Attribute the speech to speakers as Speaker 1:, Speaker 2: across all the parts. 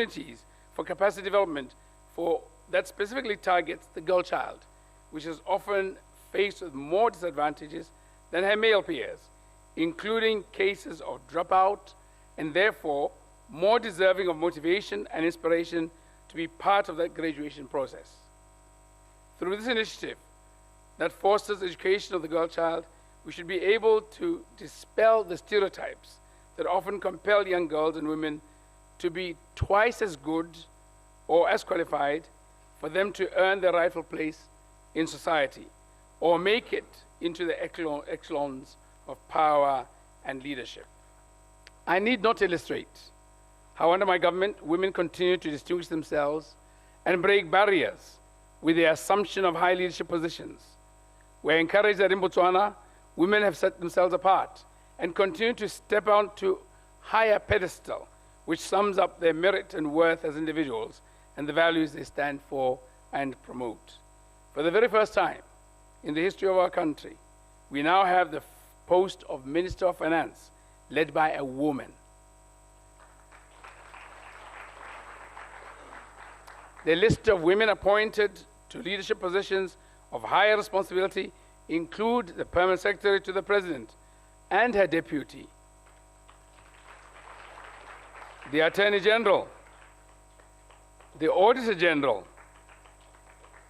Speaker 1: opportunities for capacity development that specifically targets the girl child, which is often faced with more disadvantages than her male peers, including cases of dropout, and therefore more deserving of motivation and inspiration to be part of that graduation process. Through this initiative that fosters education of the girl child, we should be able to dispel the stereotypes that often compel young girls and women to be twice as good or as qualified for them to earn their rightful place in society or make it into the echelons of power and leadership. I need not illustrate how under my government, women continue to distinguish themselves and break barriers with the assumption of high leadership positions. We're encouraged that in Botswana, women have set themselves apart and continue to step onto higher pedestal, which sums up their merit and worth as individuals and the values they stand for and promote. For the very first time in the history of our country, we now have the post of Minister of Finance led by a woman. The list of women appointed to leadership positions of higher responsibility include the Permanent Secretary to the President and her deputy, the Attorney General, the Auditor General,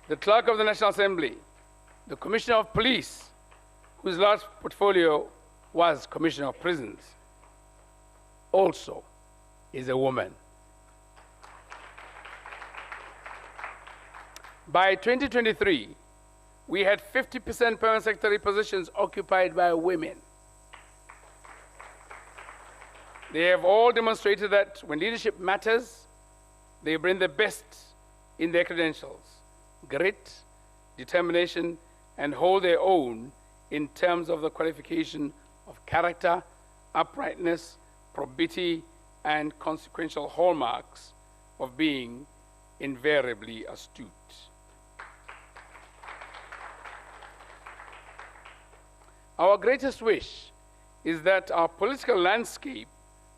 Speaker 1: the Clerk of the National Assembly, the Commissioner of Police, whose last portfolio was Commissioner of Prisons, also is a woman. By 2023, we had 50% permanent secretary positions occupied by women. They have all demonstrated that when leadership matters, they bring the best in their credentials, grit, determination, and hold their own in terms of the qualification of character, uprightness, probity, and consequential hallmarks of being invariably astute. Our greatest wish is that our political landscape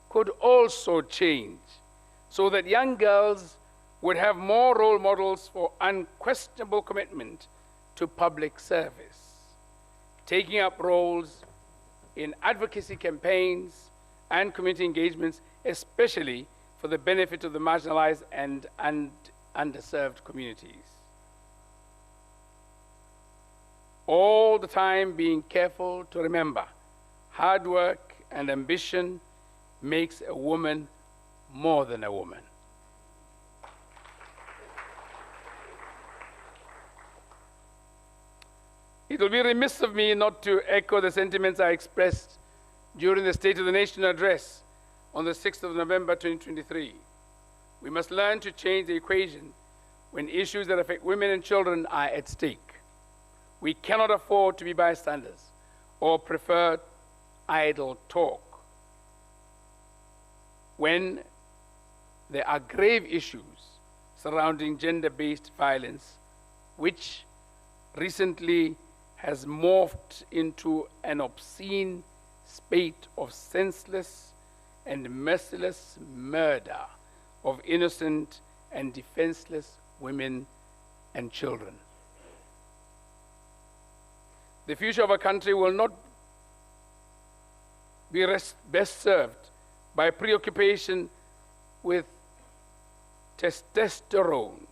Speaker 1: could also change so that young girls would have more role models for unquestionable commitment to public service, taking up roles in advocacy campaigns and community engagements, especially for the benefit of the marginalized and underserved communities. All the time being careful to remember hard work and ambition makes a woman more than a woman. It will be remiss of me not to echo the sentiments I expressed during the State of the Nation address on the 6th of November 2023. We must learn to change the equation when issues that affect women and children are at stake. We cannot afford to be bystanders or prefer idle talk. When there are grave issues surrounding gender-based violence, which recently has morphed into an obscene spate of senseless and merciless murder of innocent and defenseless women and children. The future of our country will not be best served by preoccupation with testosterone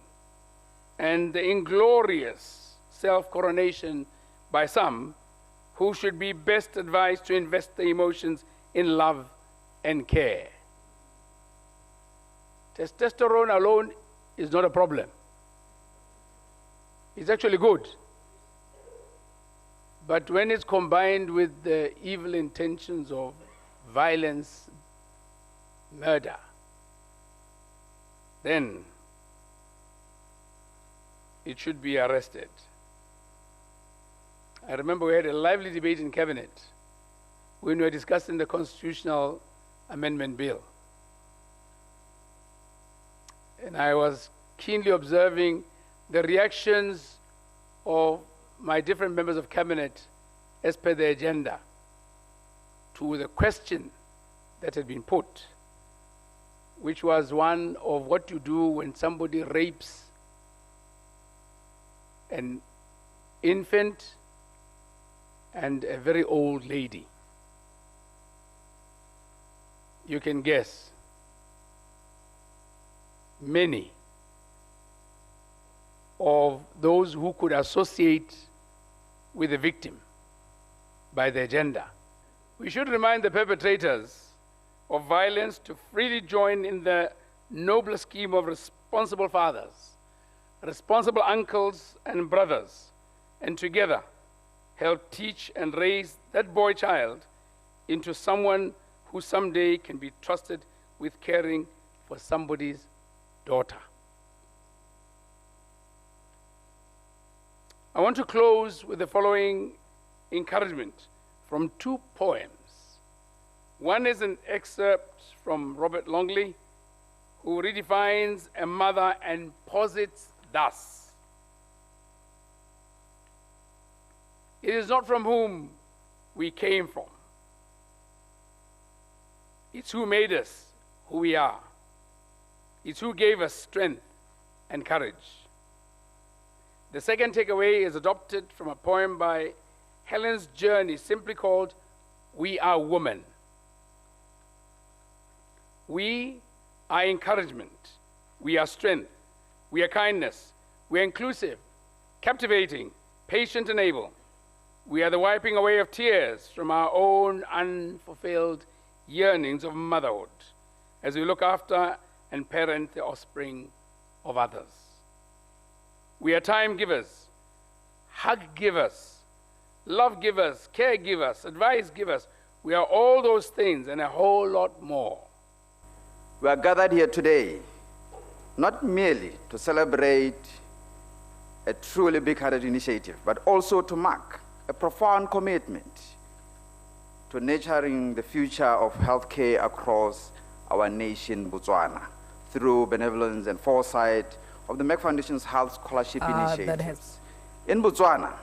Speaker 1: and the inglorious self-coronation by some who should be best advised to invest their emotions in love and care. Testosterone alone is not a problem. It's actually good. But when it's combined with the evil intentions of violence, murder, then it should be arrested. I remember we had a lively debate in Cabinet when we were discussing the Constitutional Amendment Bill. And I was keenly observing the reactions of my different members of Cabinet as per the agenda to the question that had been put, which was one of what you do when somebody rapes an infant and a very old lady. You can guess many of those who could associate with the victim by their gender. We should remind the perpetrators of violence to freely join in the noble scheme of responsible fathers, responsible uncles and brothers, and together help teach and raise that boy child into someone who someday can be trusted with caring for somebody's daughter. I want to close with the following encouragement from two poems. One is an excerpt from Robert Longley, who redefines a mother and posits thus: "It is not from whom we came from. It's who made us who we are. It's who gave us strength and courage." The second takeaway is adopted from a poem by Helen's Journey, simply called "We Are Women." We are encouragement. We are strength. We are kindness. We are inclusive, captivating, patient, and able. We are the wiping away of tears from our own unfulfilled yearnings of motherhood as we look after and parent the offspring of others. We are time givers, hug givers, love givers, care givers, advice givers. We are all those things and a whole lot more.
Speaker 2: We are gathered here today not merely to celebrate a truly big-hearted initiative, but also to mark a profound commitment to nurturing the future of healthcare across our nation, Botswana, through benevolence and foresight of the Merck Foundation's Health Scholarship Initiatives. In Botswana,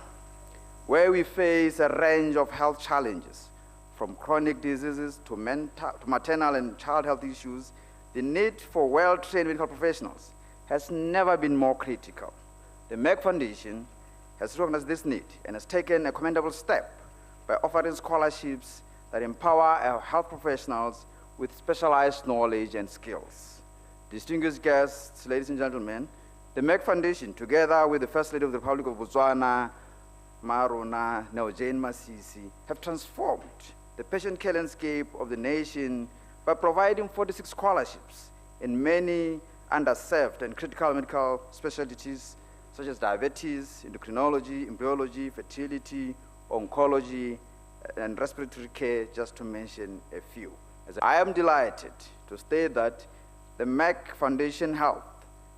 Speaker 2: where we face a range of health challenges, from chronic diseases to maternal and child health issues, the need for well-trained medical professionals has never been more critical. The Merck Foundation has recognized this need and has taken a commendable step by offering scholarships that empower our health professionals with specialized knowledge and skills. Distinguished guests, ladies and gentlemen, the Merck Foundation, together with the First Lady of the Republic of Botswana, Marona Jane Masisi, have transformed the patient care landscape of the nation by providing 46 scholarships in many underserved and critical medical specialties such as diabetes, endocrinology, embryology, fertility, oncology, and respiratory care, just to mention a few. I am delighted to state that the Merck Foundation Health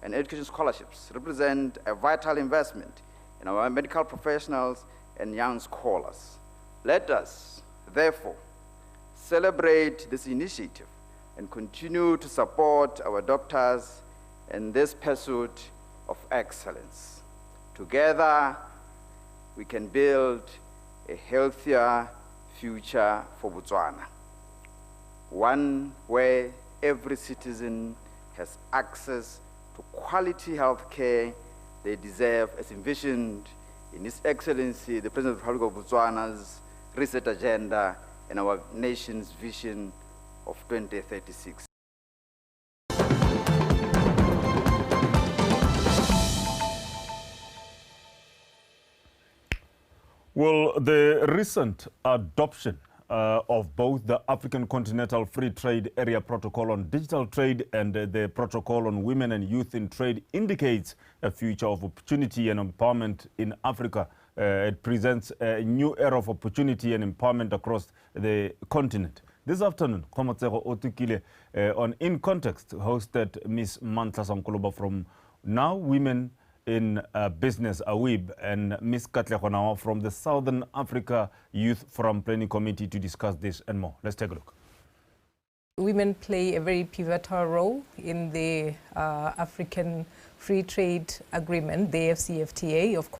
Speaker 2: and Education Scholarships represent a vital investment in our medical professionals and young scholars. Let us, therefore, celebrate this initiative and continue to support our doctors in this pursuit of excellence. Together, we can build a healthier future for Botswana, one where every citizen has access to quality health care they deserve, as envisioned in His Excellency, the President of the Republic of Botswana's reset agenda and our nation's vision of 2036.
Speaker 3: Well, the recent adoption of both the African Continental Free Trade Area Protocol on Digital Trade and the Protocol on Women and Youth in Trade indicates a future of opportunity and empowerment in Africa. It presents a new era of opportunity and empowerment across the continent. This afternoon, Komatsego Otukile on In Context hosted Ms. Mantla Sankoloba from Now Women in Business, AWIB, and Ms. Katle from the Southern Africa Youth Forum Planning Committee to discuss this and more. Let's take a look.
Speaker 4: Women play a very pivotal role in the African Free Trade Agreement, the AfCFTA, of course.